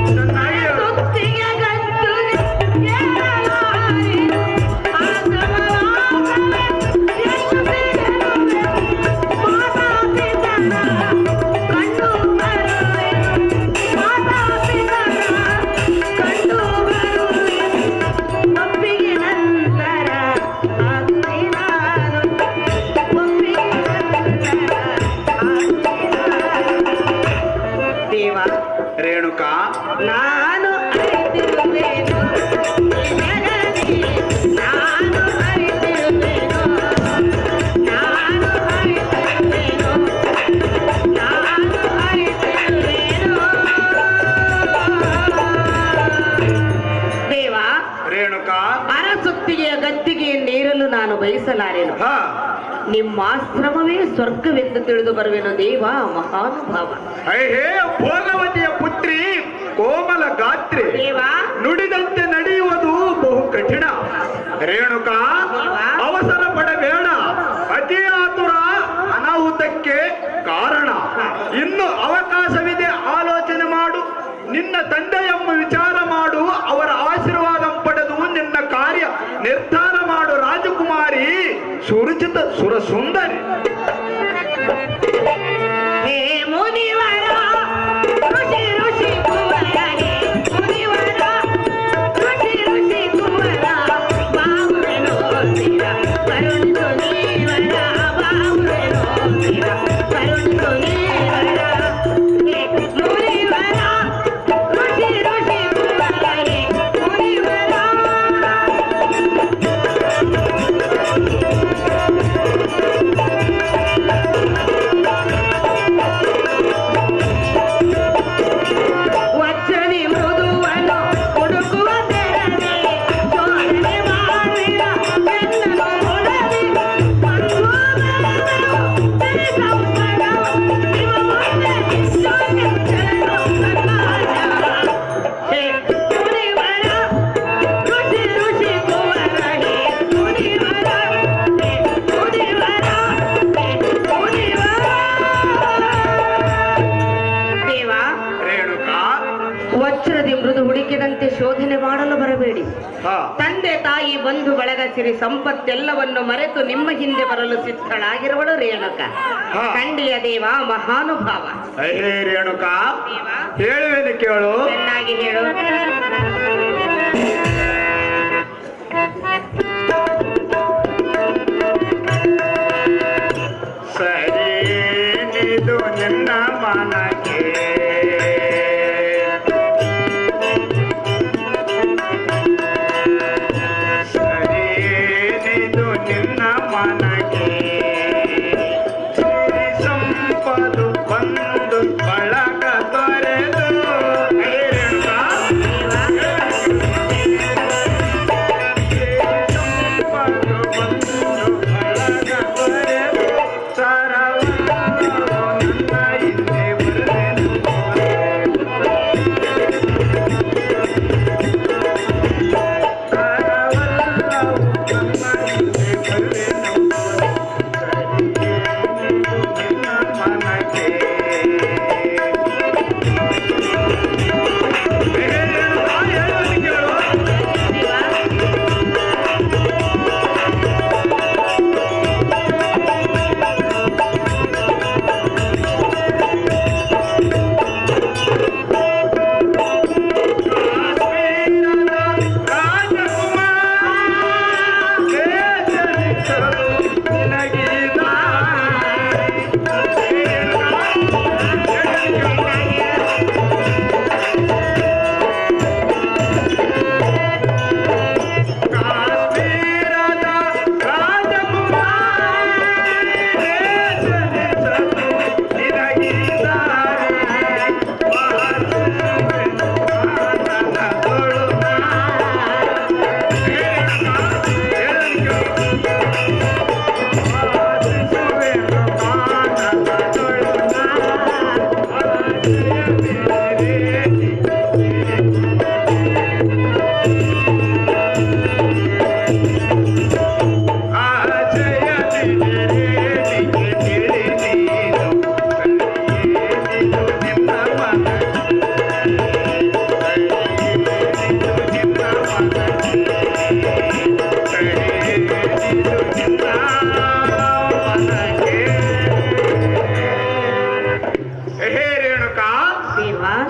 ಚೆನ್ನಾಗಿ ಹೇಳು. ಅರಸೊತ್ತಿಗೆ ಗದ್ದುಗೆ ಏರಲಾರೆನು, ಆಸವ ಮಾತಾ ಪಿತನ ಕಂಡು ಬರುವೆನು, ಮಾತಾ ಪಿತನ ಕಂಡು ಬರುವೆನು. ಒಪ್ಪಿಗೆ ನಂತರ ಆಗುವೆ ನಾನು, ಒಪ್ಪಿಗೆ ನಂತರ ಆಗುವೆ ನಾನು. ದೇವ ರೇಣುಕಾ, ನಾನು ಅರಿತಿರುವೆನು ಈ ಜಗದಲ್ಲಿ, ನಾನು ಅರಿತಿರುವೆನು, ನಾನು ಅರಿತಿರುವೆನು, ನಾನು ಅರಿತಿರುವೆನು. ದೇವ ರೇಣುಕಾ, ಅರಸೊತ್ತಿಗೆಯ ಗದ್ದಿಗೆಯನ್ನೇರಲು ನಾನು ಬಯಸಲಾರೆನು. ಹಾ, ನಿಮ್ಮ ಆಶ್ರಮವೇ ಸ್ವರ್ಗವೆಂದು ತಿಳಿದು ಬರುವೆನು ದೇವ ಮಹಾನುಭಾವ. ಹೇ ಭೋಗವತಿಯ ಪುತ್ರಿ ಕೋಮಲ ಗಾತ್ರಿ, ದೇವ ನುಡಿದಂತೆ ನಡೆಯುವುದು ಬಹು ಕಠಿಣ. ರೇಣುಕಾ, ಅವಸರ ಪಡಬೇಡ. ಅತಿ ಆತುರ ಅನಾಹುತಕ್ಕೆ ಕಾರಣ. ಇನ್ನು ಅವಕಾಶವಿದೆ, ಆಲೋಚನೆ ಮಾಡು. ನಿನ್ನ ತಂದೆಯಮ್ಮ ವಿಚಾರ ಮಾಡು, ಅವರ ಆಶೀರ್ವಾದ ಪಡೆದು ನಿನ್ನ ಕಾರ್ಯ ನಿರ್ಧಾರ ಮಾಡು. ರಾಜಕುಮಾರಿ ಸುರುಚಿತ ಸುರಸುಂದರಿ. ಹೇ ಮುನಿವರ ಋಷಿ ಋಷಿ ಕುವರ, ಹೇ ಮುನಿವರ ಋಷಿ ಋಷಿ ಕುವರ, ಬಾವುರೆನೋ ಸ್ಥಿರ ಕರುಣಿಸು ನೀವರ, ಬಾವುರೆನೋ ಸ್ಥಿರ ಕರುಣಿಸು ನೀವರ. ಹೇ ಮುನಿವರ ಋಷಿ ಋಷಿ ಕುವರ, ಹೇ ಮುನಿವರ. ವಜ್ರದಿ ಮೃದುವನ್ನು ಹುಡುಕುವ ತೆರನೆ, ಶೋಧನೆ ಮಾಡಿದ ಬೆನ್ನನ್ನು ಹೊಡೆದಿ, ಒಂದು ಬೆಳೆದವು ಸಿರಿ ಸಂಪದವು, ನಿಮ್ಮ ಮುಂದೆ ಶೋಧನೆಯನ್ನು ಸಮಾಜ. ಹೇ ಮುನಿವರ ಋಷಿ ಋಷಿ ಕುವರ, ಹೇ ಮುನಿವರ, ಹೇ ಮುನಿವರ, ಹೇ ಮುನಿವರ. ದೇವ ರೇಣುಕಾ, ವಜ್ರದಿ ಮೃದು ಹುಡುಕಿದಂತೆ ಶೋಧನೆ ಮಾಡಲು ಬರಬೇಡಿ. ಹಾ, ತಂದೆ ತಾಯಿ ಬಂಧು ಬಳಗ ಸಿರಿ ಸಂಪತ್ತೆಲ್ಲವನ್ನು ಮರೆತು ನಿಮ್ಮ ಹಿಂದೆ ಬರಲು ಸಿದ್ಧಳಾಗಿರುವಳು ರೇಣುಕ. ಹಾ. ಕಂಡಿಯ ದೇವ ಮಹಾನುಭಾವ. ಹೇ ರೇಣುಕಾ, ದೇವ ಹೇಳುವೇನೆ ಕೇಳು. ಚೆನ್ನಾಗಿ ಹೇಳು. ಸರಿ ನಿದು ನಿನ್ನ ಮನಕ್ಕೆ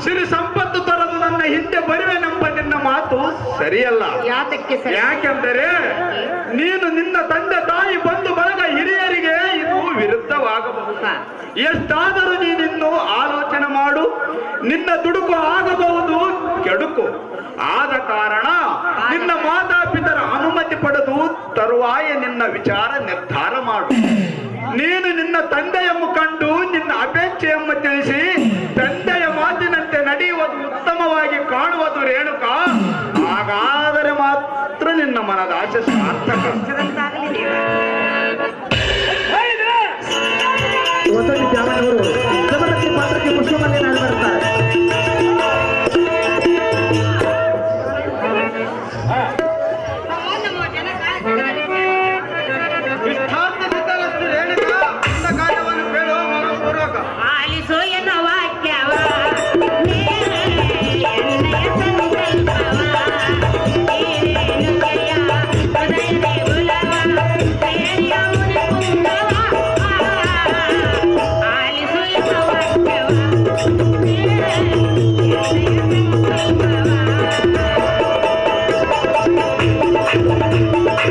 ಸಿರಿ ಸಂಪತ್ತು ತರದು ನನ್ನ ಹಿಂದೆ ಬರುವೆನೆಂಬ ನಿನ್ನ ಮಾತು ಸರಿಯಲ್ಲ. ಯಾತಕ್ಕೆ ಸರಿ? ಯಾಕೆಂದರೆ ನೀನು ನಿನ್ನ ತಂದೆ ತಾಯಿ ಬಂಧು ಬಳಗ ಹಿರಿಯರಿಗೆ ಇದು ವಿರುದ್ಧವಾಗಬಹುದು. ಎಷ್ಟಾದರೂ ನೀನಿನ್ನು ಆಲೋಚನೆ ಮಾಡು. ನಿನ್ನ ದುಡುಕು ಆಗಬಹುದು ಕೆಡುಕು. ಆದ ಕಾರಣ ನಿನ್ನ ಮಾತಾಪಿತರ ಅನುಮತಿ ಪಡೆದು ತರುವಾಯ ನಿನ್ನ ವಿಚಾರ ನಿರ್ಧಾರ ಮಾಡು. ನೀನು ನಿನ್ನ ತಂದೆಯನ್ನು ಕಂಡು ನಿನ್ನ ಅಪೇಕ್ಷೆಯನ್ನು ತಿಳಿಸಿ ತಂದೆಯ ಮಾತಿನಂತೆ ನಡೆಯುವುದು ಉತ್ತಮವಾಗಿ ಕಾಣುವುದು ರೇಣುಕ. ಹಾಗಾದರೆ ಮಾತ್ರ ನಿನ್ನ ಮನದ ಆಸೆ ಸಾರ್ಥಕ. ವಸತಿ ದ್ಯಾಮನವರು ಜಬರದಸ್ತಿ ಪಾತ್ರಕ್ಕೆ ಪುಷ್ಪಮಾಲೆಯನ್ನು ಹಾಡುತ್ತಾರೆ. ಇಷ್ಟಾರ್ಥವಿದ್ದರಷ್ಟು ರೇಣುಕ ಅಂದ ಕಾರ್ಯವನ್ನು ಕೇಳುವ ಮನಪೂರ್ವಕ. ಆಲಿಸೋ ಎನ್ನ ವಾಕ್ಯವ ವಸತಿ ಎಣಿಕೆಯ ಪರ್ವತ ಕೋರು ರೇಣುಕಾದೇವಿಯ ಪರ್ವತಕ್ಕೆ ಪುಷ್ಪಮಾಲೆಯನ್ನು ಹಾಡುತ್ತಾರೆ.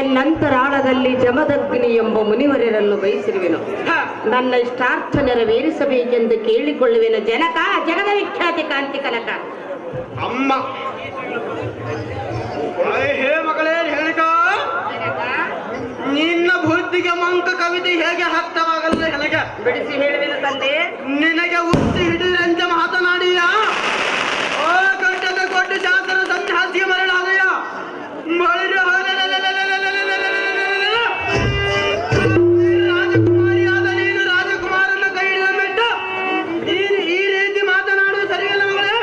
ಎನ್ನಂತರಾಳದಲ್ಲಿ ಜಮದಗ್ನಿ ಎಂಬ ಮುನಿವರರನ್ನು ಬಯಸಿರುವೆನು. ನನ್ನ ಇಷ್ಟಾರ್ಥ ನೆರವೇರಿಸಬೇಕೆಂದು ಕೇಳಿಕೊಳ್ಳುವೆನು. ಜನಕ, ಜಗದ ವಿಖ್ಯಾತಿ ಕಾಂತಿ ಕನಕ. ಅಮ್ಮ ಹೇ ಮಗಳೇ ರೇಣುಕ, ನಿನ್ನ ಬುದ್ಧಿಗೆ ಮಂಕ ಕವಿತೆ ಹೇಗೆ ಅರ್ಥವಾಗಲ್ಲ ನನಗೆ. ಬಿಡಿಸಿ ಹೇಳುವೆನು ತಂದೆ. ನಿನಗೆ ಉತ್ತಿ ಹಿಡಿದಂತೆ ಮಾತನಾಡಿಯ ಆ ಗಡ್ಡದ ಕೊಟ್ಟು ಶಾಸನ ಸಂಧ್ಯಾಸಿಗೆ ಮರಳಾದಯ ರಾಜಕುಮಾರಿಯಾದ ನೀನು ರಾಜಕುಮಾರನ ಕೈ ಹಿಡಿದ ಬಿಟ್ಟು ಈ ರೀತಿ ಮಾತನಾಡುವುದು ಸರಿಯಲ್ಲ ಮಗಳೇ.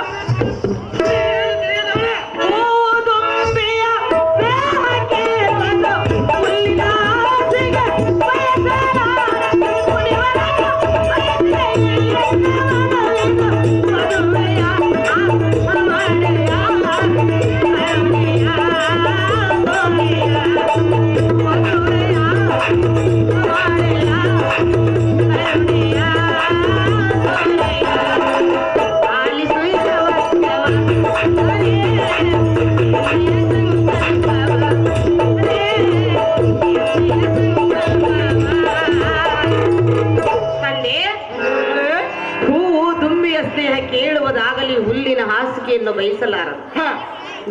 ಕೇಳುವುದಾಗಲಿ ಹುಲ್ಲಿನ ಹಾಸಿಗೆಯನ್ನು ಬಯಸಲಾರದು.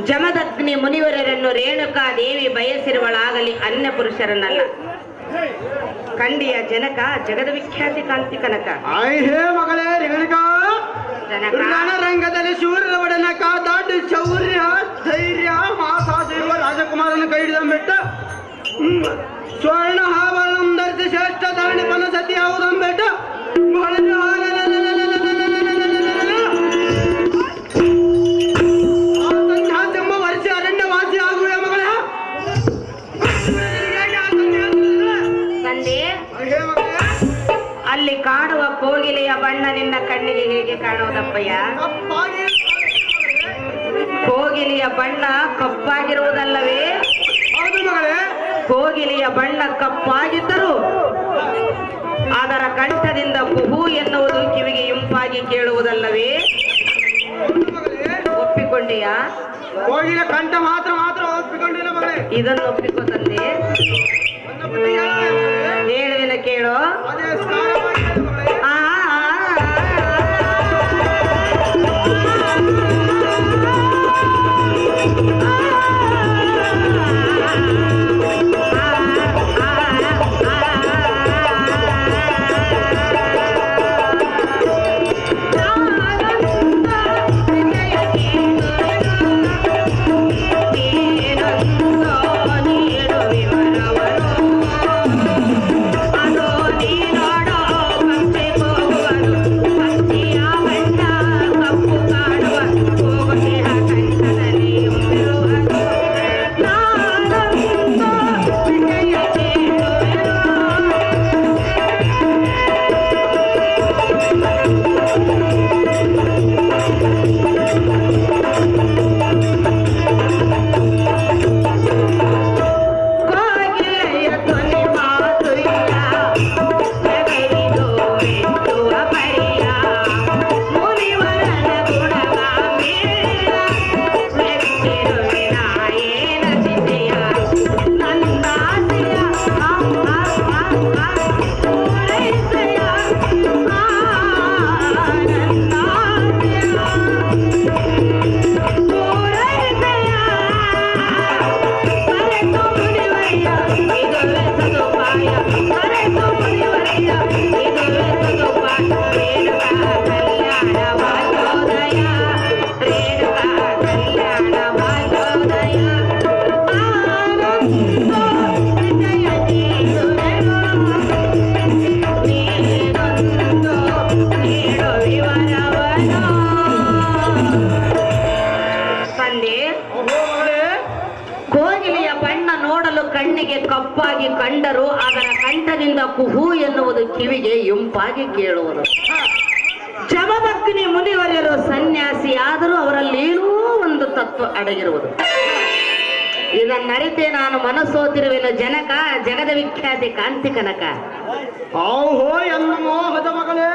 ಜಮದಗ್ನಿ ಮುನಿವರರನ್ನು ರೇಣುಕಾ ದೇವಿ ಬಯಸಿರುವಳಾಗಲಿ ಅನ್ಯ ಪುರುಷರನ್ನಲ್ಲ. ಕಂಡಿಯ ಜನಕ, ಜಗದ ವಿಖ್ಯಾತಿ ಕಾಂತಿ ಕನಕ. ಹೇ ಮಗಳೇ ರೇಣುಕಾ, ಜನಕ ರಣರಂಗದಲ್ಲಿ ಶೂರರ ಒಡನಕ ದಾಟು ಶೌರ್ಯ ಧೈರ್ಯ ಮಾಸಾದಿರುವ ರಾಜಕುಮಾರನ ಕೈ ಹಿಡಿದ ಬಿಟ್ಟ ಸ್ವರ್ಣ ಆಭರಣ ಧರಿಸಿ ಶ್ರೇಷ್ಠ ಧರಣಿ ಪನ ಸತಿ ಯಾವುದಂಬೆಟ್ಟ ಸಂಧ್ಯಾಸೆಂಬ ವರ್ಷ ಅರಣ್ಯವಾಸಿ ಆಗುವೆ ಮಗಳ. ತಂದೆ, ಅಲ್ಲಿ ಕಾಣುವ ಕೋಗಿಲೆಯ ಬಣ್ಣ ನಿನ್ನ ಕಣ್ಣಿಗೆ ಹೇಗೆ ಕಾಣುವುದಪ್ಪಯ್ಯ? ಕೋಗಿಲೆಯ ಬಣ್ಣ ಕಪ್ಪಾಗಿರುವುದಲ್ಲವೇ? ಹೌದು ಮಗಳೇ. ಕೋಗಿಲೆಯ ಬಣ್ಣ ಕಪ್ಪಾಗಿದ್ದರೂ ಅದರ ಕಂಠದಿಂದ ಕುಹು ಎನ್ನುವುದು ಕಿವಿಗೆ ಇಂಪಾಗಿ ಕೇಳುವುದಲ್ಲವೇ? ಒಪ್ಪಿಕೊಂಡೆಯಾ? ಕೋಗಿಲ ಕಂಠ ಮಾತ್ರ ಒಪ್ಪಿಕೊಂಡಿಲ್ಲ ಮಗಳೇ. ಇದನ್ನು ಒಪ್ಪಿಕೊ ತಂದೆ. ಹೇಳುವಿನ ಕೇಳು. ಕಂಠದಿಂದ ಕುಹು ಎನ್ನುವುದು ಕಿವಿಗೆ ಇಂಪಾಗಿ ಕೇಳುವುದು. ಜಮದಗ್ನಿ ಮುನಿವರ್ಯರು ಸನ್ಯಾಸಿಯಾದರೂ ಅವರಲ್ಲಿ ಏನೋ ಒಂದು ತತ್ವ ಅಡಗಿರುವುದು. ಇದನ್ನರಿತೆ ನಾನು ಮನಸ್ಸೋತಿರುವೆನು ಜನಕ, ಜಗದ ವಿಖ್ಯಾತಿ ಕಾಂತಿ ಕನಕ. ಓಹೋ ಎನ್ನು ಮೋಹದ ಮಗಳೇ,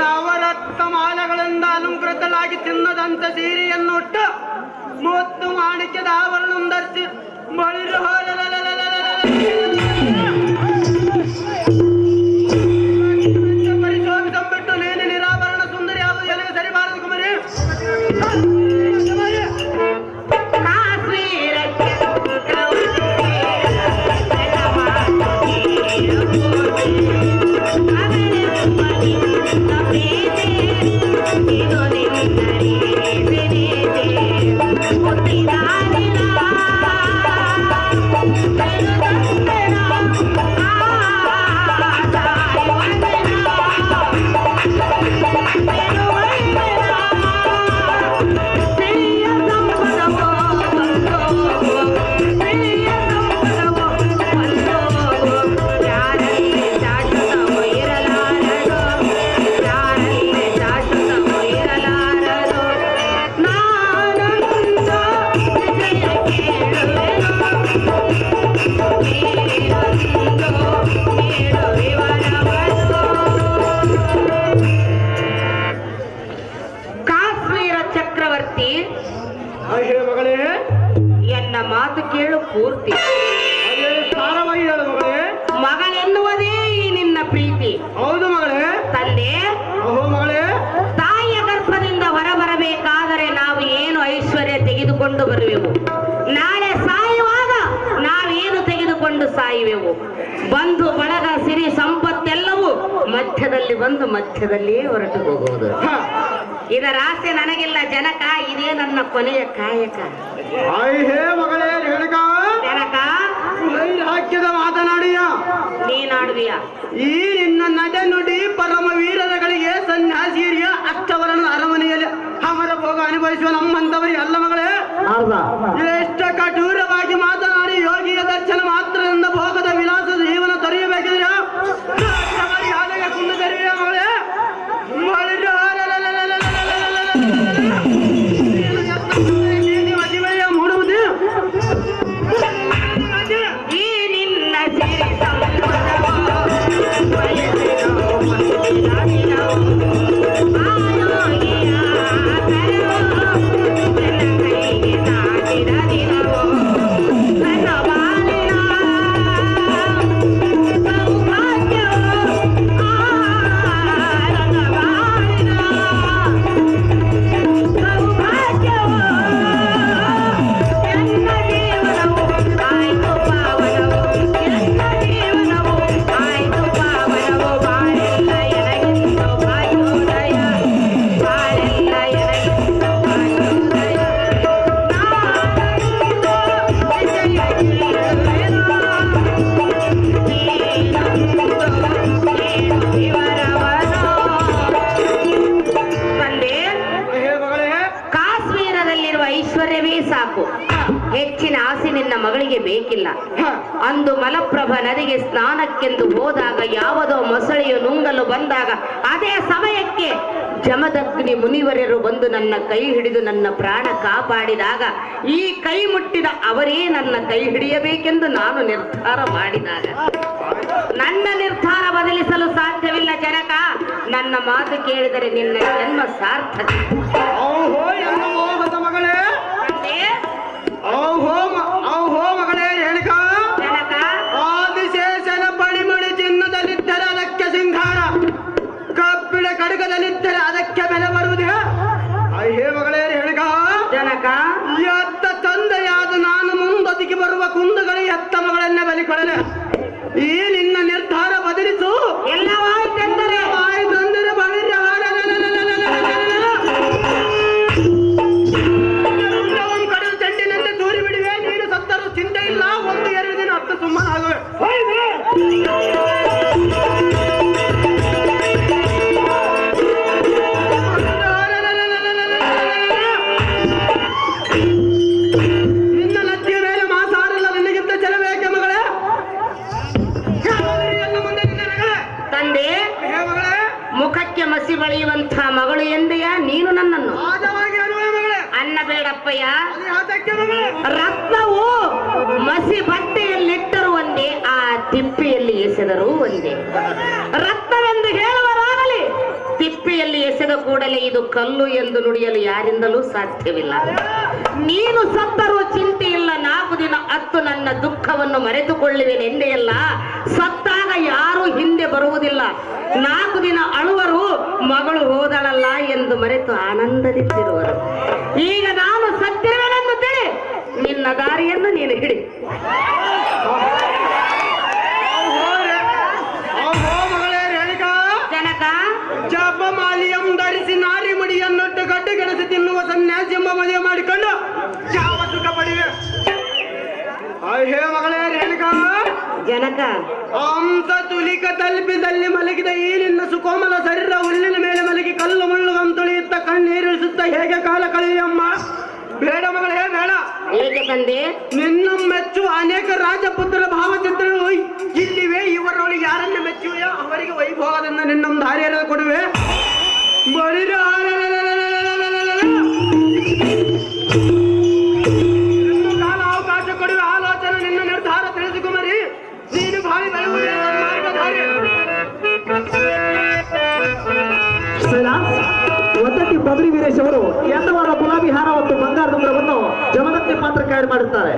ನವರತ್ನ ಮಾಲೆಗಳಿಂದ ಅಲಂಕೃತಲಾಗಿ ಚಿನ್ನದಂತ ಸೀರೆಯನ್ನು ಉಟ್ಟು ಮತ್ತು ಮಾಣಿಕ್ಯದ ಆವರಣ ಧರಿಸಿ ಪರಿಶೋಭಿಸಂಬಿಟ್ಟು ನೀನು ನಿರಾಭರಣ ಸುಂದರಿ ಯಾವ ಎಲೆಗೆ ಸರಿಬಾರದು ಕುಮರಿ. ಮಗಳೇ ಎನ್ನ ಮಾತು ಕೇಳು ಪೂರ್ತಿ. ಸಾರವಾಗಿ ಹೇಳು ಮಗಳೇ. ಮಗಳೆನ್ನುವುದೇ ಈ ನಿನ್ನ ಪ್ರೀತಿ. ಹೌದು ಮಗಳೇ. ತಂದೆ, ಓಹೋ ಮಗಳೇ, ತಾಯಿಯ ಗರ್ಭದಿಂದ ಹೊರಬರಬೇಕಾದರೆ ನಾವು ಏನು ಐಶ್ವರ್ಯ ತೆಗೆದುಕೊಂಡು ಬರುವೆವು, ನಾಳೆ ಸಾಯುವಾಗ ನಾವೇನು ತೆಗೆದುಕೊಂಡು ಸಾಯುವೆವು. ಬಂಧು ಬಳಗ ಸಿರಿ ಸಂಪತ್ತೆಲ್ಲವೂ ಮಧ್ಯದಲ್ಲಿ ಬಂದು ಮಧ್ಯದಲ್ಲಿಯೇ ಹೊರಟು ಹೋಗುವುದು. ಇದರ ಆಸೆ ನನಗಿಲ್ಲ ಜನಕ, ಇದೇ ನನ್ನ ಕೊನೆಯ ಕಾಯಕ. ಹೇ ಮಗಳೇ ರೇಣುಕ, ಜನಕ ಹಾಕ್ಯದ ಮಾತನಾಡಿಯ ನೀನಾಡುವಿಯ. ಈ ನಿನ್ನ ನಡೆ ನುಡಿ ಪರಮ ವೀರಗಳಿಗೆ ಸನ್ಯಾಸಿರಿಯ ಅಷ್ಟವರಣ ಅರಮನೆಯಲ್ಲಿ ಅಮರ ಭೋಗ ಅನುಭವಿಸುವ ನಮ್ಮಂತವರಿಗೆ ಅಲ್ಲ ಮಗಳೇ. ಎಷ್ಟು ಕಠೋರವಾಗಿ ಮಾತನಾಡಿ ಯೋಗಿಯ ದರ್ಶನ ಮಾತ್ರದಿಂದ ಭೋಗದ ವಿಲಾಸದ ಜೀವನ ತೊರೆಯಬೇಕಿದ್ರೆ ಯಾರಿಗೆ ಕುಂದು ತೆರೆಯುವ ಮಗಳೇ. ಮೂಡುವುದು ಈ ನಿನ್ನ ಸಿರಿ ಐಶ್ವರ್ಯವೇ ಸಾಕು, ಹೆಚ್ಚಿನ ಆಸೆ ನಿನ್ನ ಮಗಳಿಗೆ ಬೇಕಿಲ್ಲ. ಅಂದು ಮಲಪ್ರಭಾ ನದಿಗೆ ಸ್ನಾನಕ್ಕೆಂದು ಹೋದಾಗ ಯಾವುದೋ ಮೊಸಳೆಯು ನುಂಗಲು ಬಂದಾಗ ಅದೇ ಸಮಯಕ್ಕೆ ಜಮದಗ್ನಿ ಮುನಿವರ್ಯರು ಬಂದು ನನ್ನ ಕೈ ಹಿಡಿದು ನನ್ನ ಪ್ರಾಣ ಕಾಪಾಡಿದಾಗ ಈ ಕೈ ಮುಟ್ಟಿದ ಅವರೇ ನನ್ನ ಕೈ ಹಿಡಿಯಬೇಕೆಂದು ನಾನು ನಿರ್ಧಾರ ಮಾಡಿದಾಗ ನನ್ನ ನಿರ್ಧಾರ ಬದಲಿಸಲು ಸಾಧ್ಯವಿಲ್ಲ ಜನಕ. ನನ್ನ ಮಾತು ಕೇಳಿದರೆ ನಿನ್ನ ಜನ್ಮ ಸಾರ್ಥಕ. ಓಹೋ ಎನ್ನ ಮೋಹದ ಮಗಳೇ, ಓಹೋ ಮಗಳೇ ರೇಣುಕ, ಜನಕ ಆದಿಶೇಷನ ಪಣಿಮಣಿ ಚಿನ್ನದಲ್ಲಿದ್ದರೆ ಅದಕ್ಕೆ ಸಿಂಗಾರ, ಕಬ್ಬಿಣ ಕಡಗದಲ್ಲಿದ್ದರೆ ಅದಕ್ಕೆ ಬೆಲೆ ಬರುವುದೇ. ಹೇ ಮಗಳೇ ರೇಣುಕ, ಜನಕ ಎತ್ತ ತಂದೆಯಾದ ನಾನು ಮುಂದೊದಗಿ ಬರುವ ಕುಂದುಗಳು ಎತ್ತ ಮಗಳನ್ನ ಬಲಿ ಕೊಡಲೆ. ಈ ನಿನ್ನ ನಿರ್ಧಾರ ಬದಲಿಸು. ಎಲ್ಲವಾಯ್ತೆಂದರೆ ಕಡಲು ಚೆಂಡಿನಂತೆ ದೂರಿ ಬಿಡುವೆ. ನೀನು ಸತ್ತರೂ ಚಿಂತೆ ಇಲ್ಲ, 1-2 ದಿನ ಹತ್ತು ಸುಮ್ಮನಾಗುವೆ. ನಿನ್ನ ಲತ್ತಿಯ ಮೇಲೆ ಮಾತಾಡಲ್ಲ, ನಿನಗಿಂತ ಚೆಲಬೇಕೆ ಮಗಳೇ. ಮಸಿ ಬಳಿಯುವಂತ ಮಗಳು ಎಂದೆಯ ನೀನು ನನ್ನನ್ನು ಆಜವಾಗಿ ಅನುಭವ ಮಗಳೇ. ಅನ್ನ ಬೇಡಪ್ಪಯ್ಯ. ಅದು ಯಾತಕ್ಕೆ ಮಗಳೇ? ರತ್ನವು ಮಸಿ ಬಟ್ಟೆಯಲ್ಲಿಟ್ಟರು ಒಂದೇ, ಆ ತಿಪ್ಪೆಯಲ್ಲಿ ಎಸೆದರೂ ಒಂದೇ. ರತ್ನವೆಂದು ಹೇಳುವರಾಗಲಿ, ತಿಪ್ಪೆಯಲ್ಲಿ ಎಸೆದ ಕೂಡಲೇ ಇದು ಕಲ್ಲು ಎಂದು ನುಡಿಯಲು ಯಾರಿಂದಲೂ ಸಾಧ್ಯವಿಲ್ಲ. ನೀನು ಸತ್ತರೂ ಚಿಂತೆ ಇಲ್ಲ, 4 ದಿನ ಹತ್ತು ನನ್ನ ದುಃಖವನ್ನು ಮರೆತುಕೊಳ್ಳುವೆನೆಂದೆಯಲ್ಲ. ಸತ್ತಾಗ ಯಾರೂ ಹಿಂದೆ ಬರುವುದಿಲ್ಲ. 4 ದಿನ ಅಳುವರು, ಮಗಳು ಹೋದಳಲ್ಲ ಎಂದು ಮರೆತು ಆನಂದದಿಂದಿರುವರು. ಈಗ ನಾನು ಸತ್ತಿರುವೆನೆಂದು ತಿಳಿ, ನಿನ್ನ ದಾರಿಯನ್ನು ನೀನು ಹಿಡಿ. ಓಹೋ ಮಗಳೇ ರೇಣುಕಾ, ಜನಕ ಜಪಮಾಲಿಯಂ ಧರಿಸಿ ನಾರಿ ಮುಡಿಯನ್ನೊಟ್ಟು ಗಡ್ಡೆ ಗೆಣಸಿ ತಿನ್ನುವ ಸನ್ಯಾಸಿ ಎಂಬ ಮದುವೆ ಮಾಡಿಕೊಂಡು ಯಾವ ಸುಖ ಪಡಿವೆ? ಹೇ ಮಗಳೇ ರೇಣುಕಾ, ಜನಕ ಹಂಸ ತುಲಿಕ ತಲ್ಪಿದಲ್ಲಿ ಮಲಗಿದ ಈ ನಿನ್ನ ಸುಕೋಮಲ ಶರೀರ ಹುಲ್ಲಿನ ಮೇಲೆ ಮಲಗಿ ಕಲ್ಲು ಮುಳ್ಳು ತೊಳೆಯುತ್ತ ಕಣ್ಣೀರಿಸುತ್ತ ಹೇಗೆ ಕಾಲ ಕಳೆಯಮ್ಮ? ಬೇಡ ಮಗಳೇ ಬೇಡ. ಏಕೆ ತಂದೆ? ನಿನ್ನ ಮೆಚ್ಚುವ ಅನೇಕ ರಾಜಪುತ್ರರ ಭಾವಚಿತ್ರಗಳು ಇಲ್ಲಿವೆ. ಇವರೊಳಗೆ ಯಾರನ್ನ ಮೆಚ್ಚುವೆಯೋ ಅವರಿಗೆ ವೈಭೋಗದಿಂದ ನಿನ್ನ ದಾರಿಯನ್ನು ಕೊಡುವೆ. ಬಳಿರ ಇನ್ನು ಕಾಲ ಅವಕಾಶ ಕೊಡುವೆ. ಆಲೋಚನೆ ನಿನ್ನ ನಿರ್ಧಾರ ತಿಳಿಸಿಕೊಮರಿ. ನೀನು ಭಾವಿ ಬೆಳೆಯುವುದೇ ಮಾರ್ಗಧಾರಿ. ಒತ್ತಟ್ಟಿ ಬದ್ರಿ ವೀರೇಶ್ ಅವರು ಎಂದವಾದ ಗುಲಾಬಿ ಹಾರ ಮತ್ತು ಬಂಗಾರದ ಉಂಗುರವನ್ನು ಜಮದತ್ತಿ ಪಾತ್ರಕ್ಕೆ ಆಡ್ ಮಾಡುತ್ತಾರೆ.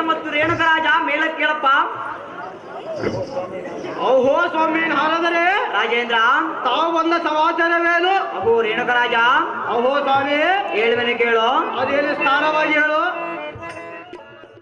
ಮತ್ತು ರೇಣುಕರಾಜ ಮೇಳ ಕೇಳಪ್ಪ. ಓಹೋ ಸ್ವಾಮಿ ನಾರದರೆ. ರಾಜೇಂದ್ರ ತಾವು ಬಂದ ಸಮಾಚಾರವೇನು? ಅಹೋ ರೇಣುಕರಾಜ. ಓಹೋ ಸ್ವಾಮಿ ಹೇಳುವೆನೆ ಕೇಳು. ಅದೇನು ಸ್ಥಾನವಾಗಿ ಹೇಳು.